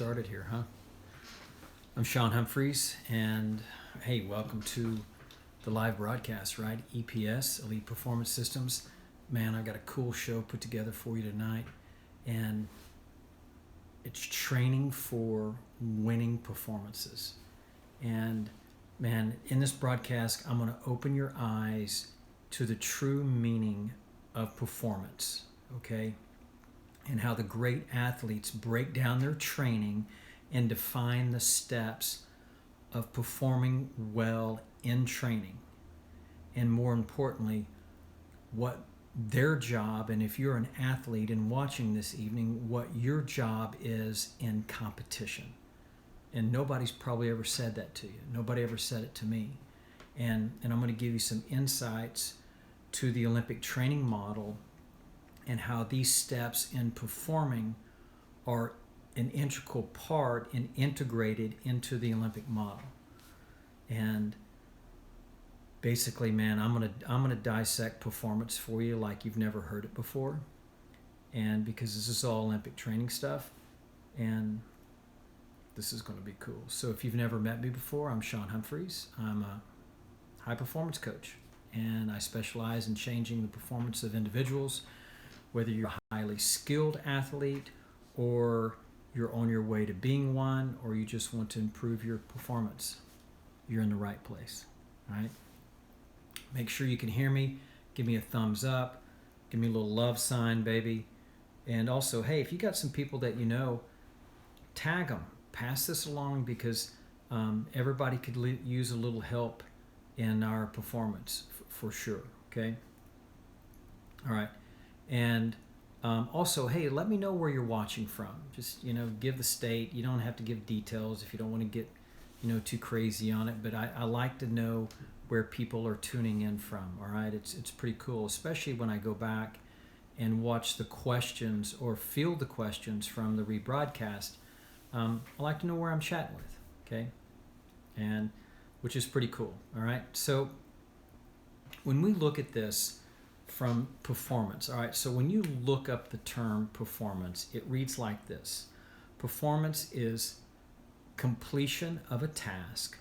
Started here, huh? I'm Sean Humphreys, and hey, welcome to the live broadcast, right? EPS, Elite Performance Systems. Man, I got a cool show put together for you tonight, and it's training for winning performances. And man, in this broadcast, I'm going to open your eyes to the true meaning of performance, okay? And how the great athletes break down their training and define the steps of performing well in training. And more importantly, what their job, and if you're an athlete and watching this evening, what your job is in competition. And nobody's probably ever said that to you. Nobody ever said it to me. And I'm going to give you some insights to the Olympic training model and how these steps in performing are an integral part and integrated into the Olympic model. And basically, man, I'm gonna dissect performance for you like you've never heard it before. And because this is all Olympic training stuff, and this is going to be cool. So if you've never met me before, I'm Sean Humphreys. I'm a high performance coach, and I specialize in changing the performance of individuals, whether you're a highly skilled athlete or you're on your way to being one, or you just want to improve your performance, you're in the right place, right? Make sure you can hear me. Give me a thumbs up. Give me a little love sign, baby. And also, hey, if you got some people that you know, tag them. Pass this along because everybody could use a little help in our performance for sure, okay? All right. And also, hey, let me know where you're watching from. Just, give the state. You don't have to give details if you don't want to get, too crazy on it. But I like to know where people are tuning in from, all right? It's pretty cool, especially when I go back and watch the questions or field the questions from the rebroadcast. I like to know where I'm chatting with, okay? And which is pretty cool, all right? So when we look at this, from performance. All right, so when you look up the term performance, it reads like this. Performance is completion of a task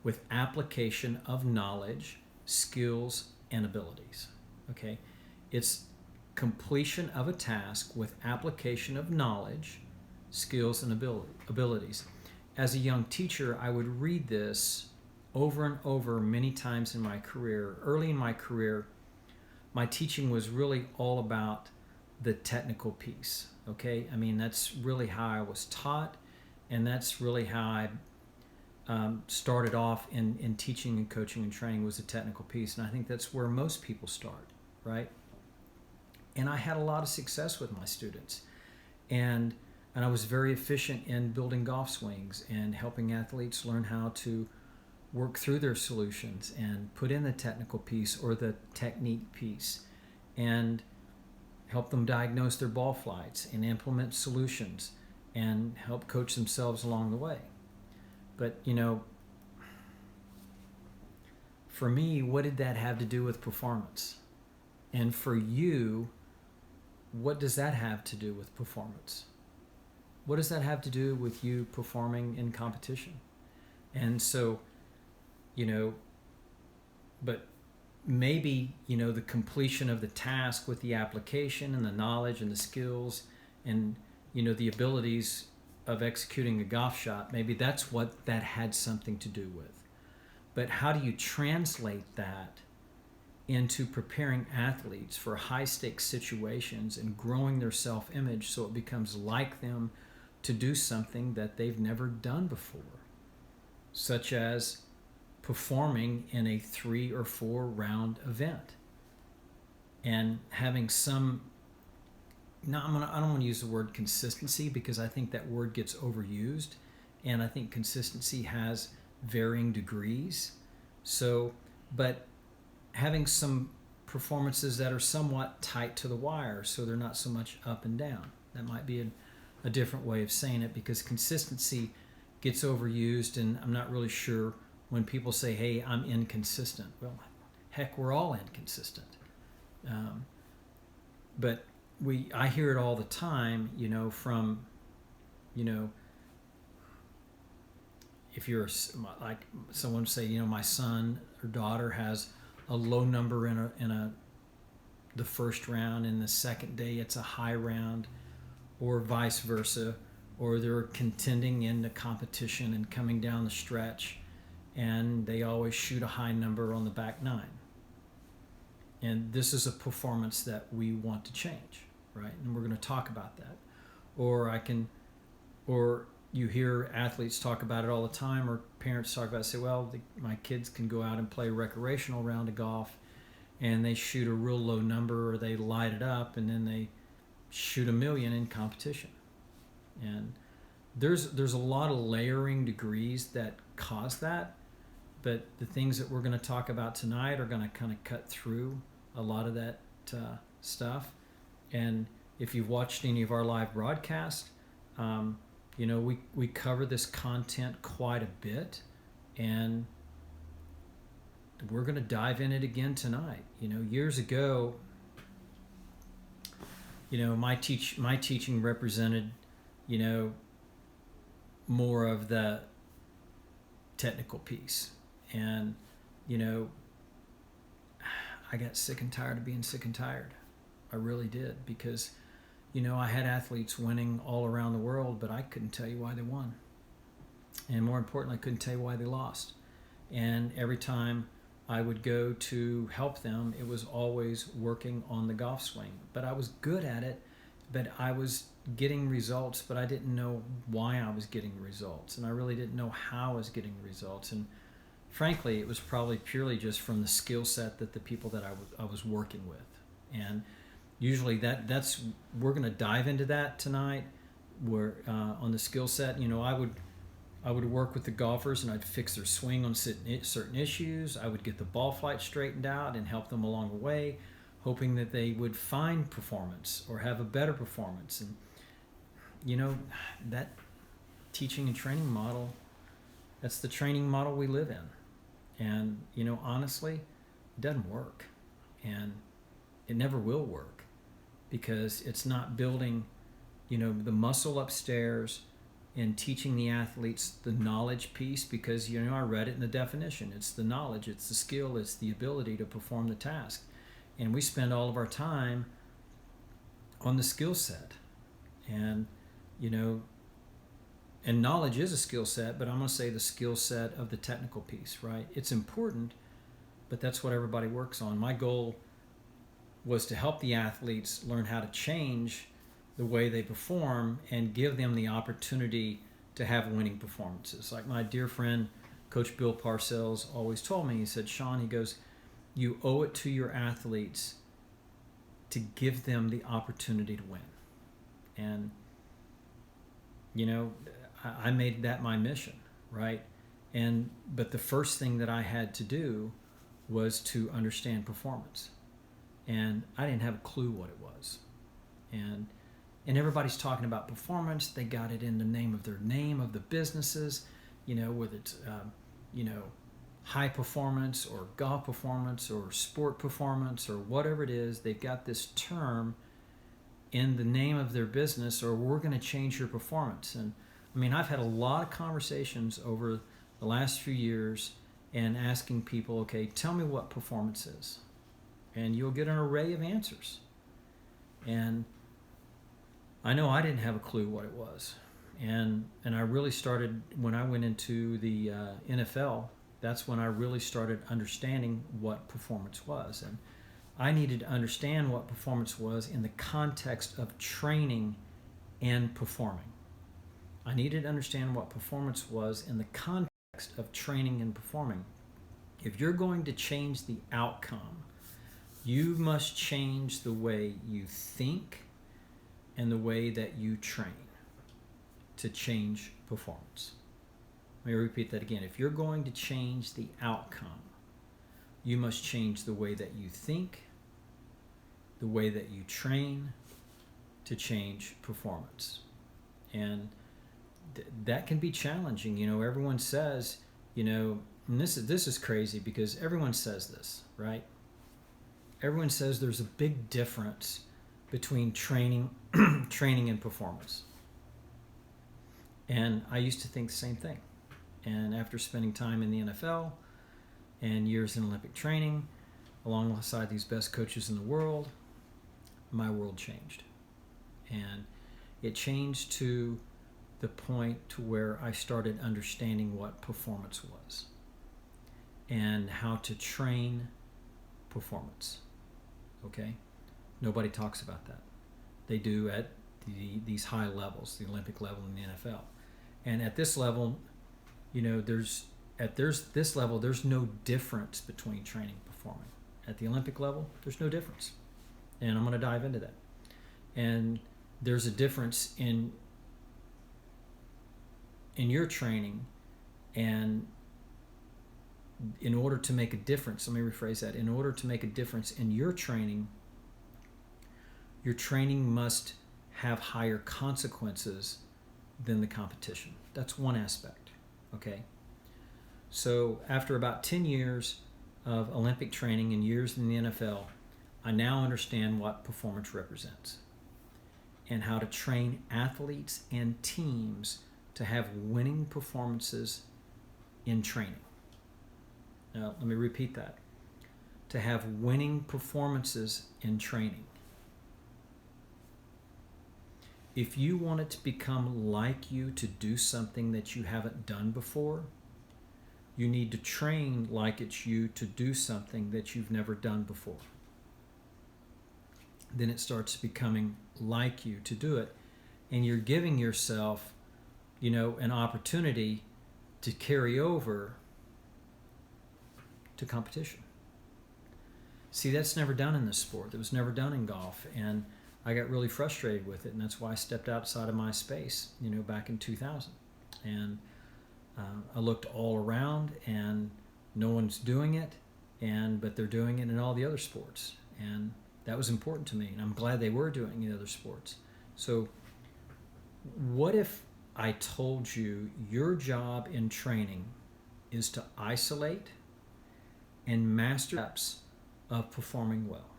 with application of knowledge, skills, and abilities. Okay, it's completion of a task with application of knowledge, skills, and abilities. As a young teacher, I would read this over and over many times in my career. Early in my career, my teaching was really all about the technical piece, okay? I mean, that's really how I was taught, and that's really how I started off in teaching and coaching and training was the technical piece, and I think that's where most people start, right? And I had a lot of success with my students, and I was very efficient in building golf swings and helping athletes learn how to work through their solutions and put in the technical piece or the technique piece and help them diagnose their ball flights and implement solutions and help coach themselves along the way. But, for me, what did that have to do with performance? And for you, what does that have to do with performance? What does that have to do with you performing in competition? And so, but maybe, the completion of the task with the application and the knowledge and the skills and, the abilities of executing a golf shot, maybe that's what that had something to do with. But how do you translate that into preparing athletes for high stakes situations and growing their self-image so it becomes like them to do something that they've never done before, such as performing in a 3 or 4 round event and having some, I don't want to use the word consistency because I think that word gets overused, and I think consistency has varying degrees. So, but having some performances that are somewhat tight to the wire so they're not so much up and down. That might be a different way of saying it because consistency gets overused, and I'm not really sure when people say, hey, I'm inconsistent. Well, heck, we're all inconsistent. But I hear it all the time, from, if you're like someone say, you know, my son or daughter has a low number in the first round, and the second day it's a high round, or vice versa, or they're contending in the competition and coming down the stretch, and they always shoot a high number on the back nine. And this is a performance that we want to change, right? And we're going to talk about that. Or you hear athletes talk about it all the time, or parents talk about it, say, well, my kids can go out and play a recreational round of golf, and they shoot a real low number, or they light it up, and then they shoot 1,000,000 in competition. And there's a lot of layering degrees that cause that, but the things that we're going to talk about tonight are going to kind of cut through a lot of that stuff. And if you've watched any of our live broadcasts, you know, we cover this content quite a bit, and we're going to dive in it again tonight. You know, years ago, you know, my teaching represented, you know, more of the technical piece. And, you know, I got sick and tired of being sick and tired. I really did, because, you know, I had athletes winning all around the world, but I couldn't tell you why they won. And more importantly, I couldn't tell you why they lost. And every time I would go to help them, it was always working on the golf swing. But I was good at it, but I was getting results, but I didn't know why I was getting results. And I really didn't know how I was getting results. And frankly, it was probably purely just from the skill set that the people that I was working with. And usually that's we're going to dive into that tonight. Where on the skill set, you know, I would work with the golfers, and I'd fix their swing on certain issues. I would get the ball flight straightened out and help them along the way, hoping that they would find performance or have a better performance. And you know, that teaching and training model, that's the training model we live in. And you know, honestly, it doesn't work, and it never will work, because it's not building, you know, the muscle upstairs and teaching the athletes the knowledge piece. Because, you know, I read it in the definition. It's the knowledge, it's the skill, it's the ability to perform the task. And we spend all of our time on the skill set. And, you know, and knowledge is a skill set, but I'm going to say the skill set of the technical piece, right? It's important, but that's what everybody works on. My goal was to help the athletes learn how to change the way they perform and give them the opportunity to have winning performances. Like my dear friend, Coach Bill Parcells, always told me, he said, Sean, he goes, you owe it to your athletes to give them the opportunity to win. And, you know, I made that my mission, right? But the first thing that I had to do was to understand performance. And I didn't have a clue what it was. And everybody's talking about performance. They got it in the name of the businesses, you know, whether it's, you know, high performance or golf performance or sport performance or whatever it is. They've got this term in the name of their business, or we're going to change your performance. And I mean, I've had a lot of conversations over the last few years and asking people, okay, tell me what performance is. And you'll get an array of answers. And I know I didn't have a clue what it was. And I really started, when I went into the NFL, that's when I really started understanding what performance was. And I needed to understand what performance was in the context of training and performing. I needed to understand what performance was in the context of training and performing. If you're going to change the outcome, you must change the way you think and the way that you train to change performance. Let me repeat that again. If you're going to change the outcome, you must change the way that you think, the way that you train to change performance. And that can be challenging. You know, everyone says, you know, and this is crazy because everyone says this, right? Everyone says there's a big difference between training and performance. And I used to think the same thing. And after spending time in the NFL and years in Olympic training, alongside these best coaches in the world, my world changed. And it changed to the point to where I started understanding what performance was and how to train performance. Okay? Nobody talks about that. They do at these high levels, the Olympic level in the NFL. And at this level, there's no difference between training and performing. At the Olympic level, there's no difference. And I'm going to dive into that. And there's a difference in your training, and in order to make a difference, let me rephrase that. In order to make a difference in your training must have higher consequences than the competition. That's one aspect, okay? So after about 10 years of Olympic training and years in the NFL, I now understand what performance represents and how to train athletes and teams to have winning performances in training. Now, let me repeat that. To have winning performances in training. If you want it to become like you to do something that you haven't done before, you need to train like it's you to do something that you've never done before. Then it starts becoming like you to do it, and you're giving yourself, an opportunity to carry over to competition. See, that's never done in this sport. It was never done in golf, and I got really frustrated with it, and that's why I stepped outside of my space, back in 2000. And I looked all around, and no one's doing it, but they're doing it in all the other sports, and that was important to me, and I'm glad they were doing it in other sports. So what if I told you your job in training is to isolate and master steps of performing well?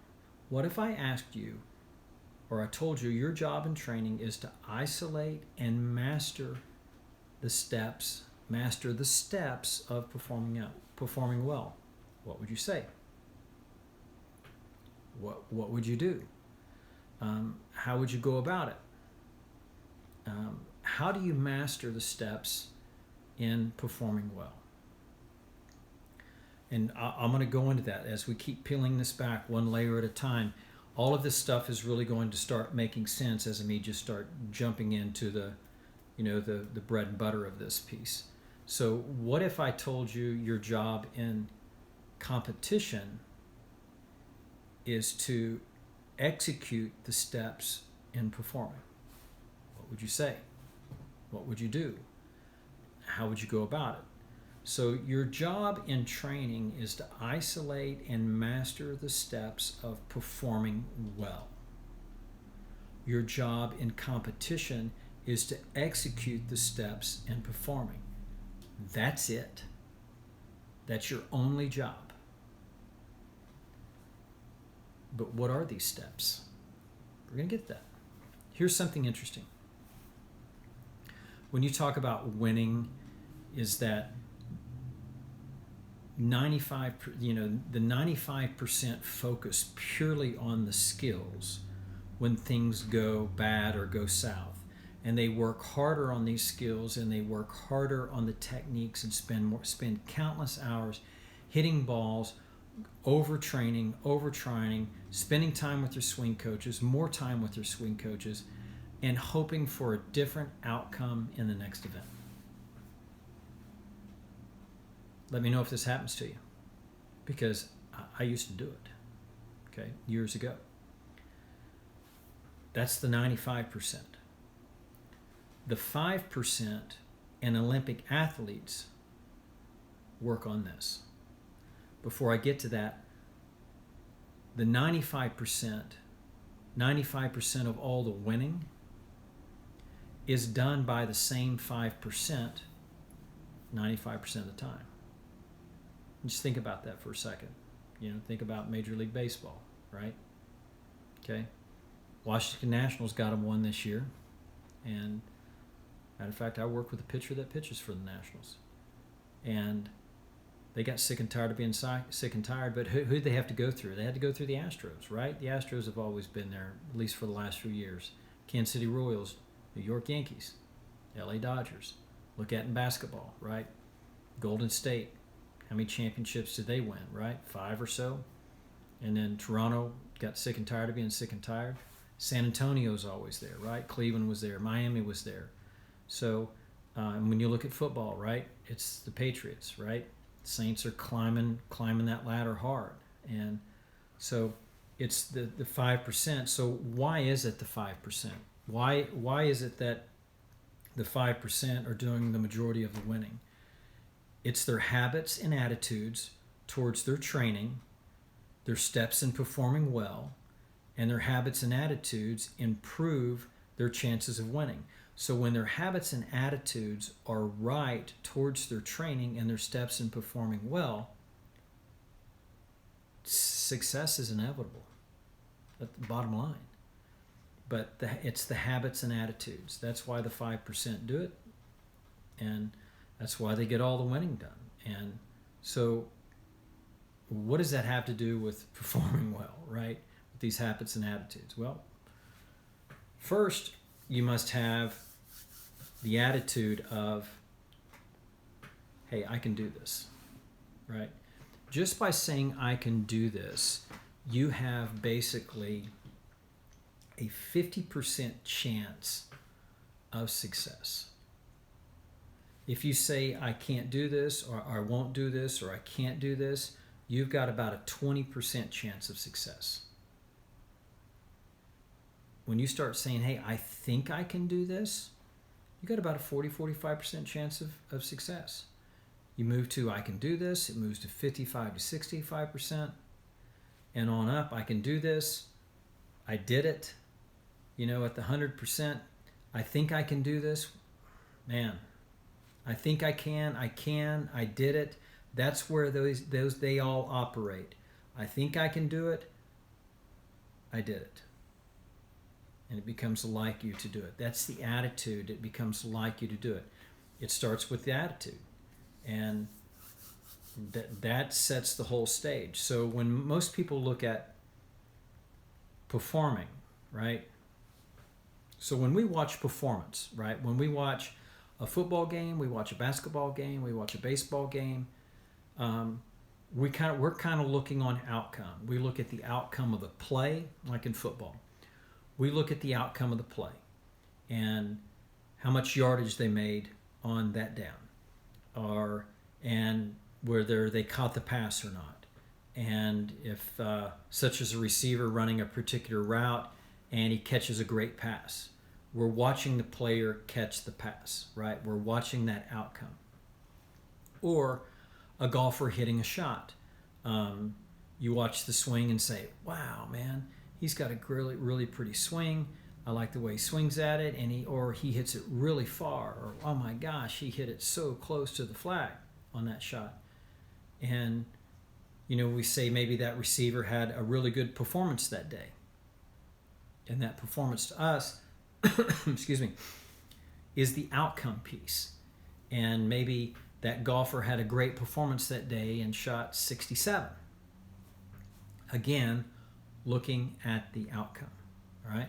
What if I asked you, or I told you your job in training is to isolate and master the steps of performing well? What would you say? What would you do? How would you go about it? How do you master the steps in performing well? And I'm going to go into that as we keep peeling this back one layer at a time. All of this stuff is really going to start making sense as me just start jumping into the bread and butter of this piece. So what if I told you your job in competition is to execute the steps in performing? What would you say? What would you do? How would you go about it? So your job in training is to isolate and master the steps of performing well. Your job in competition is to execute the steps in performing. That's it. That's your only job. But what are these steps? We're going to get to that. Here's something interesting. When you talk about winning, is that 95% focus purely on the skills when things go bad or go south, and they work harder on these skills and they work harder on the techniques and spend countless hours hitting balls, overtraining, spending time with their swing coaches, more time with their swing coaches, and hoping for a different outcome in the next event. Let me know if this happens to you, because I used to do it, okay, years ago. That's the 95%. The 5% and Olympic athletes work on this. Before I get to that, the 95% of all the winning is done by the same 5% 95% of the time. Just think about that for a second. Think about Major League Baseball, right? Okay. Washington Nationals got them one this year. And matter of fact, I work with a pitcher that pitches for the Nationals. and they got sick and tired of being sick and tired. But who did they have to go through? They had to go through the Astros, right? The Astros have always been there, at least for the last few years. Kansas City Royals, New York Yankees, LA Dodgers. Look at in basketball, right? Golden State. How many championships did they win, right? 5 or so. And then Toronto got sick and tired of being sick and tired. San Antonio's always there, right? Cleveland was there. Miami was there. So and when you look at football, right, it's the Patriots, right? Saints are climbing that ladder hard. And so it's the 5%. So why is it the 5%? Why is it that the 5% are doing the majority of the winning? It's their habits and attitudes towards their training, their steps in performing well, and their habits and attitudes improve their chances of winning. So when their habits and attitudes are right towards their training and their steps in performing well, success is inevitable. That's the bottom line. But it's the habits and attitudes. That's why the 5% do it, and that's why they get all the winning done. And so what does that have to do with performing well, right? With these habits and attitudes? Well, first, you must have the attitude of, hey, I can do this, right? Just by saying I can do this, you have basically a 50% chance of success. If you say I can't do this, or I won't do this, or I can't do this, you've got about a 20% chance of success. When you start saying, hey, I think I can do this, you got about a 40-45% chance of success. You move to I can do this, it moves to 55 to 65%, and on up, I can do this, I did it. At the 100%, I think I can do this. Man, I think I can, I did it. That's where those they all operate. I think I can do it, I did it. And it becomes like you to do it. That's the attitude. It becomes like you to do it. It starts with the attitude. And that sets the whole stage. So when most people look at performing, right? So when we watch performance, right? When we watch a football game, we watch a basketball game, we watch a baseball game, we're kind of looking on outcome. We look at the outcome of the play, like in football. We look at the outcome of the play and how much yardage they made on that down, and whether they caught the pass or not, and if such as a receiver running a particular route and he catches a great pass. We're watching the player catch the pass, right? We're watching that outcome. Or a golfer hitting a shot. You watch the swing and say, wow, man, he's got a really, really pretty swing. I like the way he swings at it, and he hits it really far, or oh my gosh, he hit it so close to the flag on that shot. And we say maybe that receiver had a really good performance that day. And that performance to us, excuse me, is the outcome piece. And maybe that golfer had a great performance that day and shot 67. Again, looking at the outcome, all right?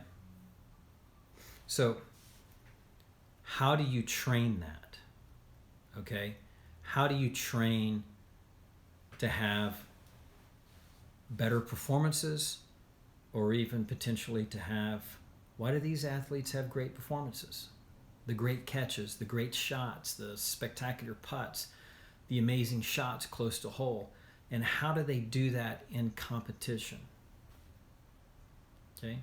So, how do you train that? Okay? How do you train to have better performances, or even potentially to have, why do these athletes have great performances? The great catches, the great shots, the spectacular putts, the amazing shots close to hole. And how do they do that in competition? Okay?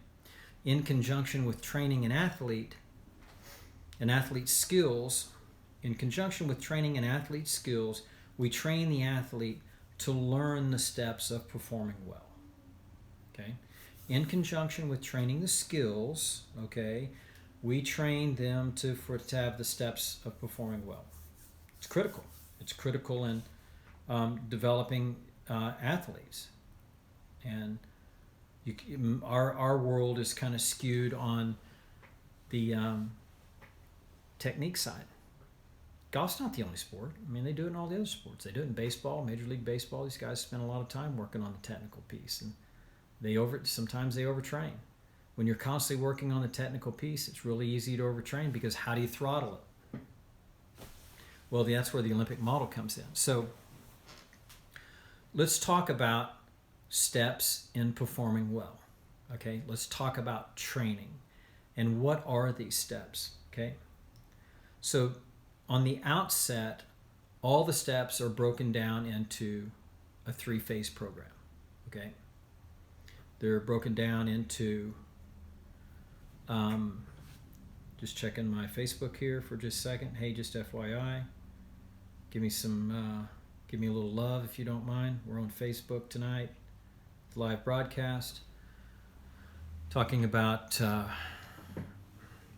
In conjunction with training an athlete's skills, we train the athlete to learn the steps of performing well. Okay? In conjunction with training the skills, okay, we train them to have the steps of performing well. It's critical. It's critical in developing athletes. And our world is kind of skewed on the technique side. golf's not the only sport. I mean, they do it in all the other sports. They do it in baseball, Major League Baseball. These guys spend a lot of time working on the technical piece, and sometimes they overtrain. When you're constantly working on the technical piece, it's really easy to overtrain, because how do you throttle it? Well, that's where the Olympic model comes in. So let's talk about steps in performing well. Okay, let's talk about training. And what are these steps? Okay, so on the outset, all the steps are broken down into a 3-phase program. Okay, they're broken down into, just checking my Facebook here for just a second. Hey, just FYI, give me a little love if you don't mind. We're on Facebook tonight, live broadcast, talking about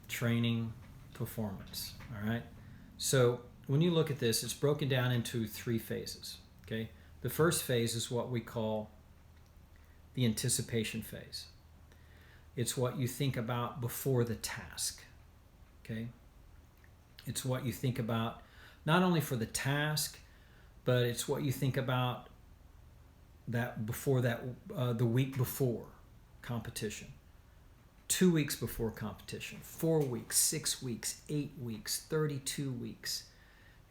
training performance. All right. So when you look at this, it's broken down into 3 phases. Okay. The first phase is what we call the anticipation phase. It's what you think about before the task. Okay. It's what you think about not only for the task, but it's what you think about that before that, the week before competition, 2 weeks before competition, 4 weeks, 6 weeks, 8 weeks, 32 weeks.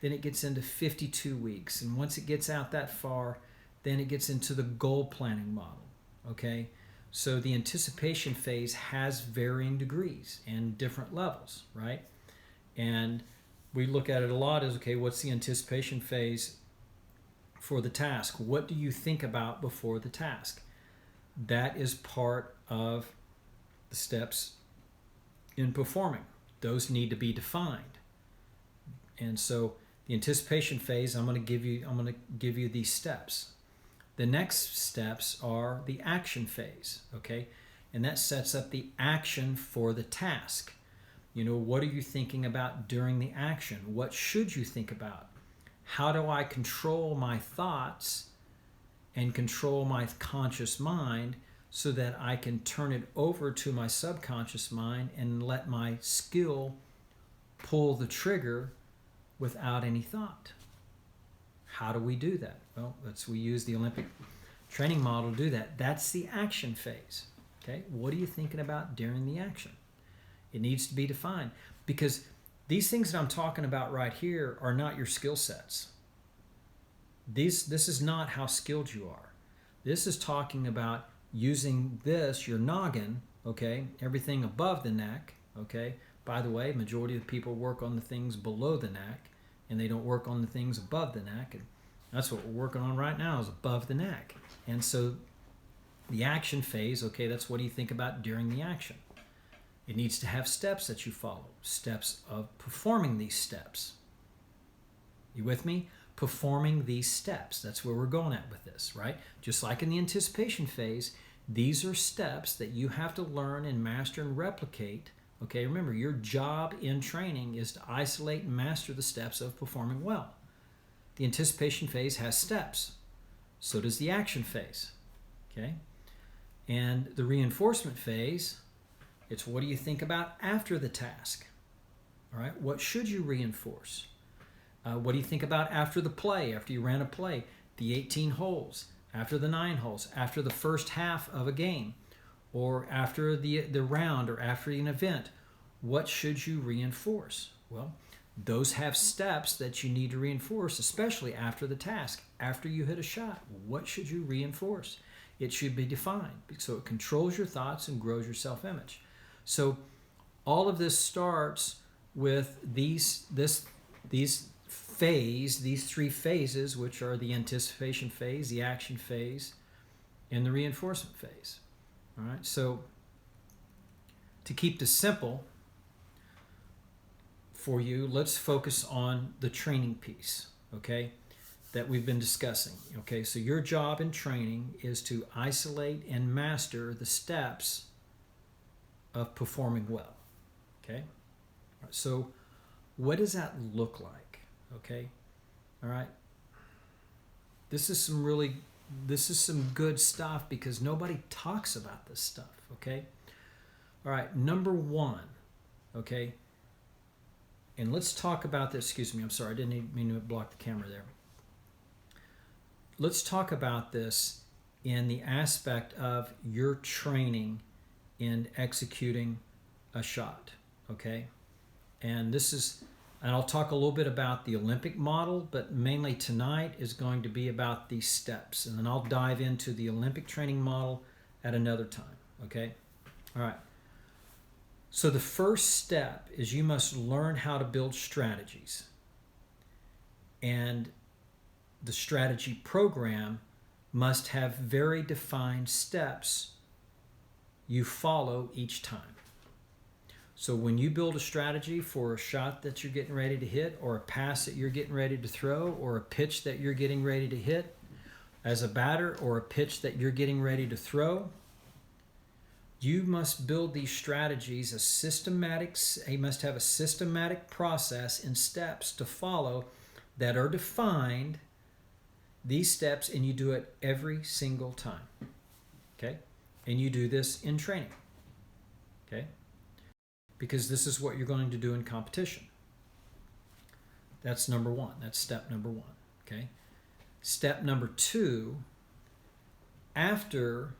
Then it gets into 52 weeks. And once it gets out that far, then it gets into the goal planning model. Okay? So the anticipation phase has varying degrees and different levels, right? And we look at it a lot as, okay, what's the anticipation phase for the task? What do you think about before the task? That is part of the steps in performing. Those need to be defined. And so the anticipation phase, I'm going to give you these steps. The next steps are the action phase, okay? And that sets up the action for the task. You know, what are you thinking about during the action? What should you think about? How do I control my thoughts and control my conscious mind so that I can turn it over to my subconscious mind and let my skill pull the trigger without any thought? How do we do that? Well, we use the Olympic training model to do that. That's the action phase. Okay, what are you thinking about during the action? It needs to be defined, because these things that I'm talking about right here are not your skill sets. This is not how skilled you are. This is talking about using your noggin, okay, everything above the neck, okay. By the way, majority of people work on the things below the neck, and they don't work on the things above the neck. And that's what we're working on right now, is above the neck. And so the action phase, okay, that's what do you think about during the action? It needs to have steps that you follow, steps of performing these steps. You with me? Performing these steps. That's where we're going at with this, right? Just like in the anticipation phase, these are steps that you have to learn and master and replicate. Okay, remember, your job in training is to isolate and master the steps of performing well. The anticipation phase has steps. So does the action phase. Okay? And the reinforcement phase, it's what do you think about after the task? All right, what should you reinforce? What do you think about after the play, after you ran a play, the 18 holes, after the 9 holes, after the first half of a game, or after the round, or after an event? What should you reinforce? Well, those have steps that you need to reinforce, especially after the task. After you hit a shot, what should you reinforce? It should be defined, so it controls your thoughts and grows your self-image. So all of this starts with these 3 phases, which are the anticipation phase, the action phase, and the reinforcement phase. All right, so to keep this simple for you, let's focus on the training piece, okay, that we've been discussing. Okay, so your job in training is to isolate and master the steps of performing well. Okay, so what does that look like? Okay, all right, this is some good stuff, because nobody talks about this stuff. Okay, all right, number one, okay, And let's talk about this. Excuse me, I'm sorry, I didn't mean to block the camera there. Let's talk about this in the aspect of your training in executing a shot, okay? And I'll talk a little bit about the Olympic model, but mainly tonight is going to be about these steps. And then I'll dive into the Olympic training model at another time, okay? All right. So the first step is you must learn how to build strategies. And the strategy program must have very defined steps you follow each time. So when you build a strategy for a shot that you're getting ready to hit, or a pass that you're getting ready to throw, or a pitch that you're getting ready to hit as a batter, or a pitch that you're getting ready to throw, you must build these strategies you must have a systematic process and steps to follow that are defined, these steps, and you do it every single time. Okay? And you do this in training. Okay? Because this is what you're going to do in competition. That's number one. That's step number one. Okay? Step number two, after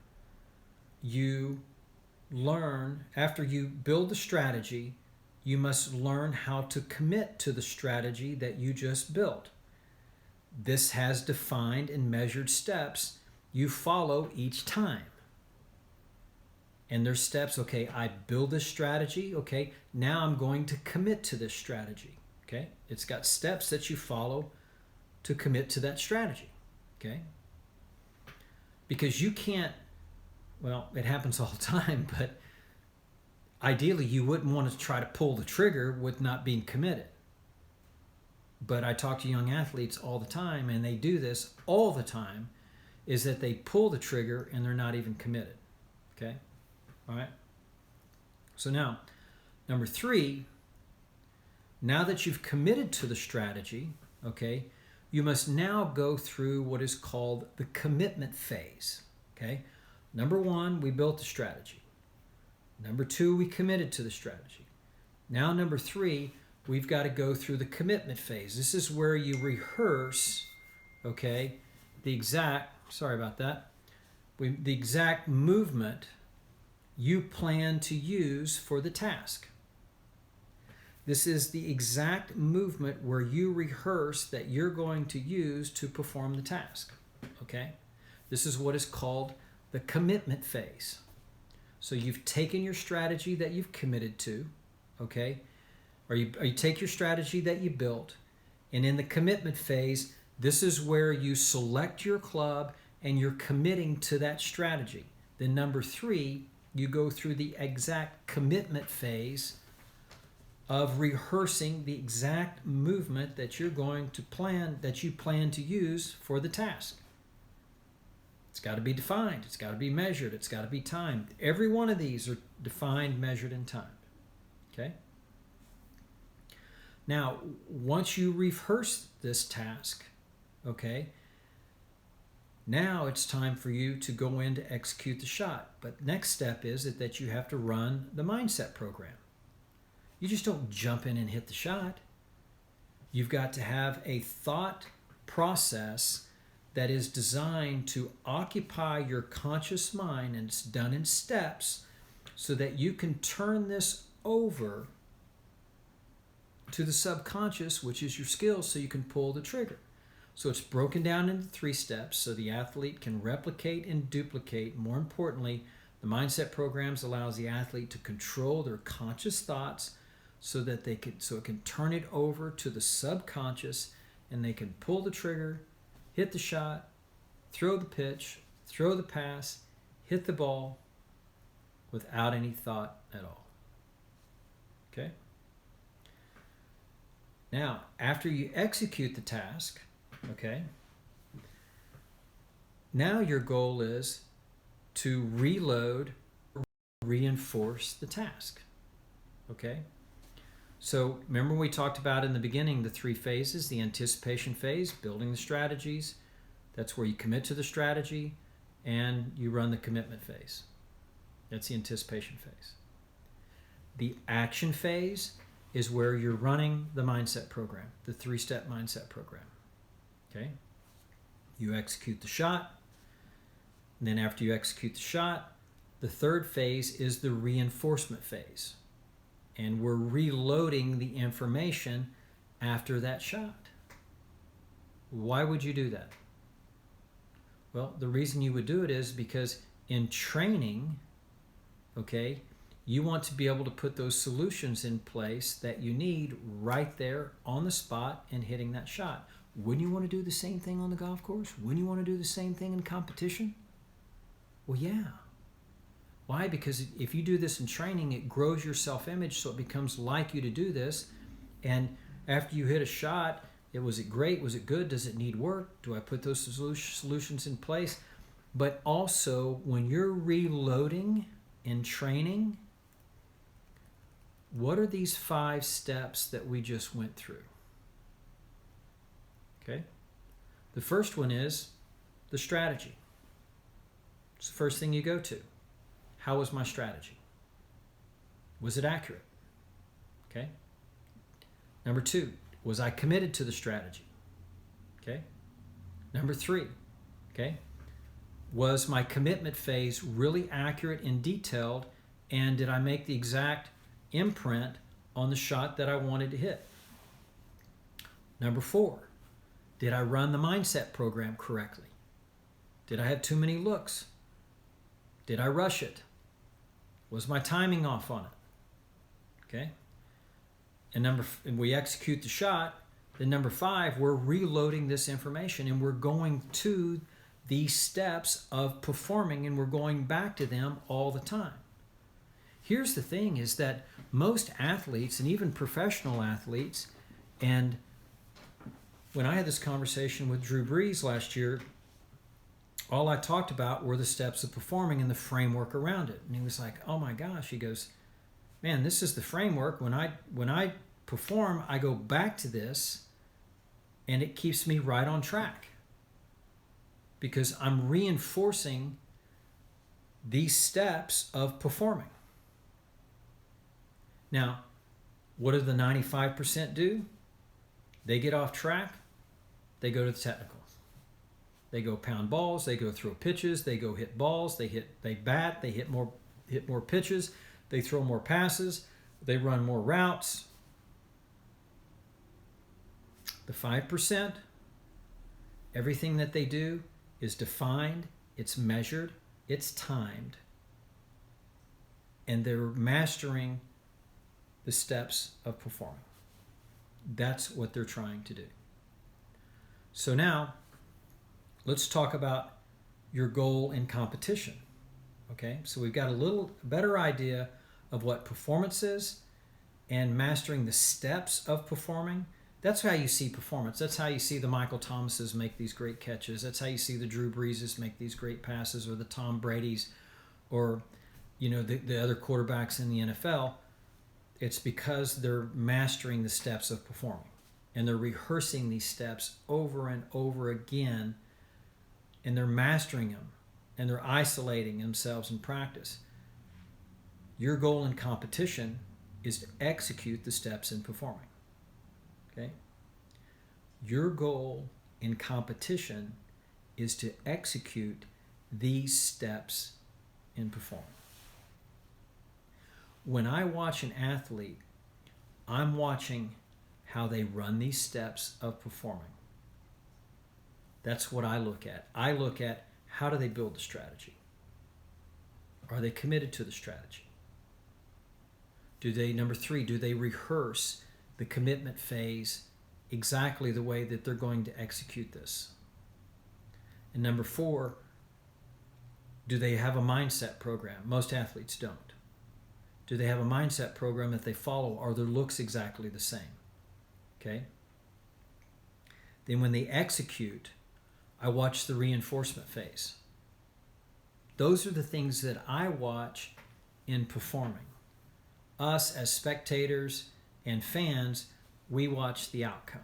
you build the strategy, you must learn how to commit to the strategy that you just built. This has defined and measured steps you follow each time. And there's steps, okay, I build this strategy, okay, now I'm going to commit to this strategy, okay? It's got steps that you follow to commit to that strategy, okay? Because you can't, well, it happens all the time, but ideally you wouldn't want to try to pull the trigger with not being committed. But I talk to young athletes all the time, and they do this all the time, is that they pull the trigger and they're not even committed, okay? All right. So now, number three, now that you've committed to the strategy, okay, you must now go through what is called the commitment phase, okay? Number one, we built the strategy. Number two, we committed to the strategy. Now, number three, we've got to go through the commitment phase. This is where you rehearse, okay, the exact movement you plan to use for the task. This is the exact movement where you rehearse that you're going to use to perform the task, okay? This is what is called the commitment phase. So you've taken your strategy that you've committed to, okay? Or you take your strategy that you built, and in the commitment phase, this is where you select your club and you're committing to that strategy. Then number three, you go through the exact commitment phase of rehearsing the exact movement that you plan to use for the task. It's got to be defined, it's got to be measured, it's got to be timed. Every one of these are defined, measured, and timed. Okay? Now, once you rehearse this task, okay, now it's time for you to go in to execute the shot. But next step is that you have to run the mindset program. You just don't jump in and hit the shot. You've got to have a thought process that is designed to occupy your conscious mind, and it's done in steps so that you can turn this over to the subconscious, which is your skill, so you can pull the trigger. So it's broken down into 3 steps so the athlete can replicate and duplicate. More importantly, the mindset programs allows the athlete to control their conscious thoughts so that it can turn it over to the subconscious, and they can pull the trigger, hit the shot, throw the pitch, throw the pass, hit the ball without any thought at all. Okay? Now, after you execute the task, okay, now your goal is to reload, reinforce the task. Okay? So remember we talked about in the beginning the 3 phases, the anticipation phase, building the strategies. That's where you commit to the strategy and you run the commitment phase. That's the anticipation phase. The action phase is where you're running the mindset program, the 3-step mindset program. Okay? You execute the shot. And then after you execute the shot, the third phase is the reinforcement phase. And we're reloading the information after that shot. Why would you do that? Well, the reason you would do it is because in training, okay, you want to be able to put those solutions in place that you need right there on the spot and hitting that shot. Wouldn't you want to do the same thing on the golf course? Wouldn't you want to do the same thing in competition? Well, yeah. Why? Because if you do this in training, it grows your self-image, so it becomes like you to do this. And after you hit a shot, was it great? Was it good? Does it need work? Do I put those solutions in place? But also, when you're reloading in training, what are these 5 steps that we just went through? Okay? The first one is the strategy. It's the first thing you go to. How was my strategy? Was it accurate? Okay? Number 2, was I committed to the strategy? Okay? Number 3, okay? Was my commitment phase really accurate and detailed, and did I make the exact imprint on the shot that I wanted to hit? Number 4, did I run the mindset program correctly? Did I have too many looks? Did I rush it? Was my timing off on it? Okay? And we execute the shot. Then number 5, we're reloading this information and we're going to these steps of performing and we're going back to them all the time. Here's the thing is that most athletes and even professional athletes, and when I had this conversation with Drew Brees last year, all I talked about were the steps of performing and the framework around it. And he was like, oh my gosh, he goes, man, this is the framework. When I perform, I go back to this and it keeps me right on track because I'm reinforcing these steps of performing. Now, what do the 95% do? They get off track, they go to the technical. They go pound balls, they go throw pitches, they go hit balls, they bat, they hit more pitches, they throw more passes, they run more routes. The 5%, everything that they do is defined, it's measured, it's timed, and they're mastering the steps of performing. That's what they're trying to do. So now, let's talk about your goal in competition. Okay, so we've got a little better idea of what performance is and mastering the steps of performing. That's how you see performance. That's how you see the Michael Thomases make these great catches. That's how you see the Drew Breeses make these great passes, or the Tom Bradys, or the other quarterbacks in the NFL. It's because they're mastering the steps of performing, and they're rehearsing these steps over and over again, and they're mastering them, and they're isolating themselves in practice. Your goal in competition is to execute the steps in performing. Okay? Your goal in competition is to execute these steps in performing. When I watch an athlete, I'm watching how they run these steps of performing. That's what I look at. I look at how do they build the strategy? Are they committed to the strategy? Number 3, do they rehearse the commitment phase exactly the way that they're going to execute this? And number 4, do they have a mindset program? Most athletes don't. Do they have a mindset program that they follow? Are their looks exactly the same? Okay? Then when they execute, I watch the reinforcement phase. Those are the things that I watch in performing. Us as spectators and fans, we watch the outcome.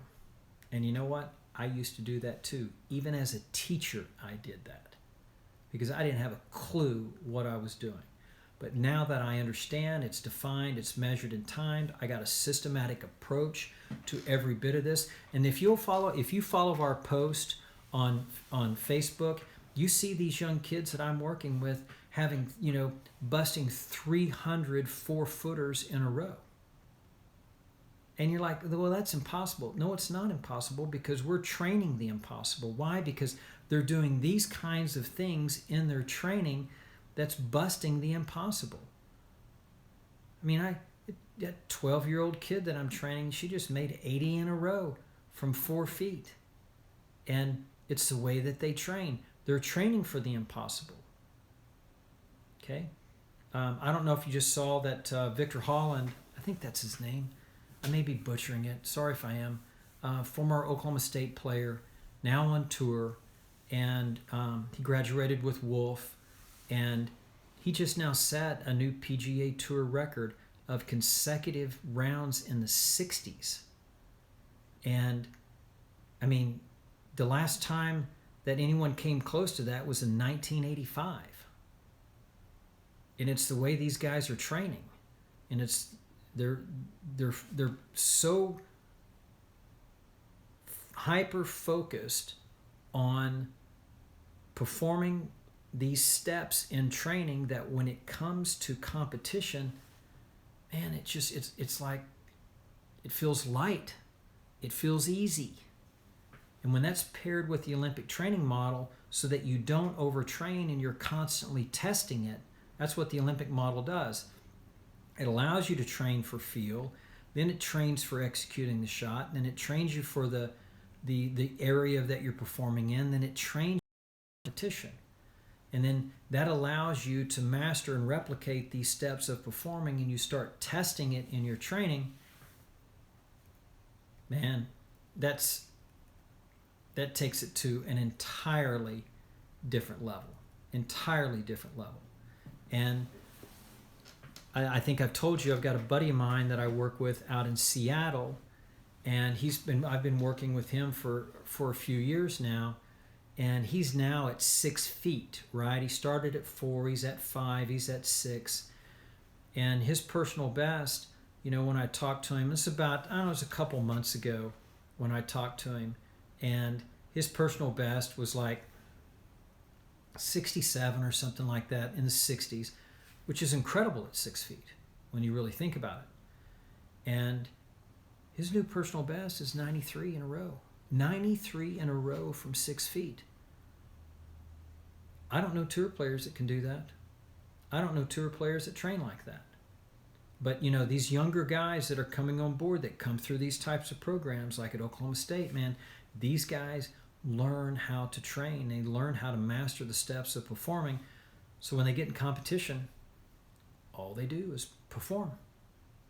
And you know what? I used to do that too. Even as a teacher, I did that because I didn't have a clue what I was doing. But now that I understand, it's defined, it's measured and timed, I got a systematic approach to every bit of this. And if you follow our post on Facebook, you see these young kids that I'm working with having, busting 300 4-footers in a row. And you're like, well, that's impossible. No, it's not impossible, because we're training the impossible. Why? Because they're doing these kinds of things in their training that's busting the impossible. I mean, that 12-year-old kid that I'm training, she just made 80 in a row from 4 feet. And it's the way that they train. They're training for the impossible. Okay? I don't know if you just saw that Victor Holland, I think that's his name. I may be butchering it. Sorry if I am. Former Oklahoma State player, now on tour, and he graduated with Wolf, and he just now set a new PGA Tour record of consecutive rounds in the 60s. And, I mean, the last time that anyone came close to that was in 1985. And it's the way these guys are training. And they're so hyper focused on performing these steps in training that when it comes to competition, man, it's like it feels light, it feels easy. And when that's paired with the Olympic training model, so that you don't overtrain and you're constantly testing it, that's what the Olympic model does. It allows you to train for feel, then it trains for executing the shot, then it trains you for the area that you're performing in, then it trains for competition. And then that allows you to master and replicate these steps of performing, and you start testing it in your training. Man, that takes it to an entirely different level. And I think I've told you, I've got a buddy of mine that I work with out in Seattle, and I've been working with him for a few years now, and he's now at 6 feet, right? He started at 4, he's at 5, he's at 6, and his personal best, when I talked to him, it was a couple months ago when I talked to him, and his personal best was like 67 or something like that, in the 60s, which is incredible at 6 feet when you really think about it. And his new personal best is 93 in a row. 93 in a row from 6 feet. I don't know tour players that can do that. I don't know tour players that train like that. But, these younger guys that are coming on board, that come through these types of programs like at Oklahoma State, man, these guys learn how to train. They learn how to master the steps of performing. So when they get in competition, all they do is perform.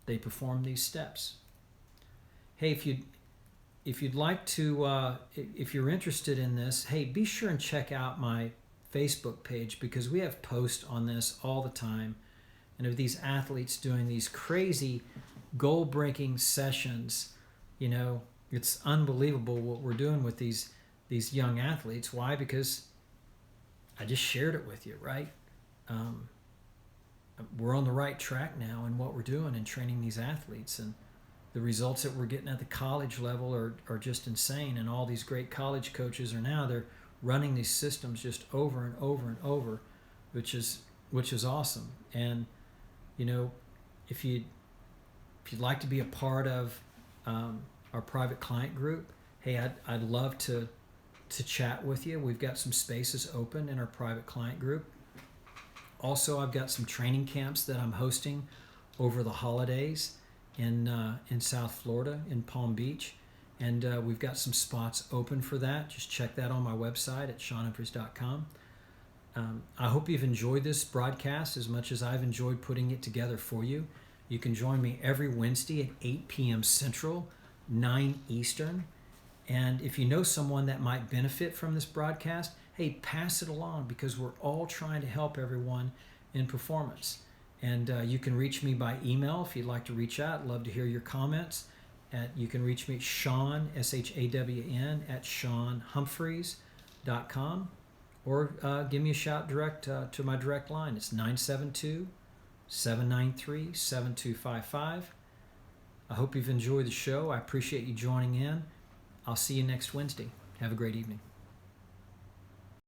They perform these steps. Hey, if you'd like to, if you're interested in this, hey, be sure and check out my Facebook page, because we have posts on this all the time, and of these athletes doing these crazy goal-breaking sessions. It's unbelievable what we're doing with these young athletes. Why? Because I just shared it with you, right? We're on the right track now in what we're doing in training these athletes, and the results that we're getting at the college level are just insane. And all these great college coaches they're running these systems just over and over and over, which is awesome. And if you'd like to be a part of our private client group, hey, I'd love to chat with you. We've got some spaces open in our private client group. Also, I've got some training camps that I'm hosting over the holidays in South Florida, in Palm Beach. And we've got some spots open for that. Just check that on my website at SeanHumphreys.com. I hope you've enjoyed this broadcast as much as I've enjoyed putting it together for you. You can join me every Wednesday at 8 p.m. Central, 9 Eastern. And if you know someone that might benefit from this broadcast, hey, pass it along, because we're all trying to help everyone in performance. And you can reach me by email if you'd like to reach out. Love to hear your comments. You can reach me at Shawn, SHAWN, at SeanHumphreys.com, or give me a shout direct to my direct line. It's 972 793-7255. I hope you've enjoyed the show. I appreciate you joining in. I'll see you next Wednesday. Have a great evening.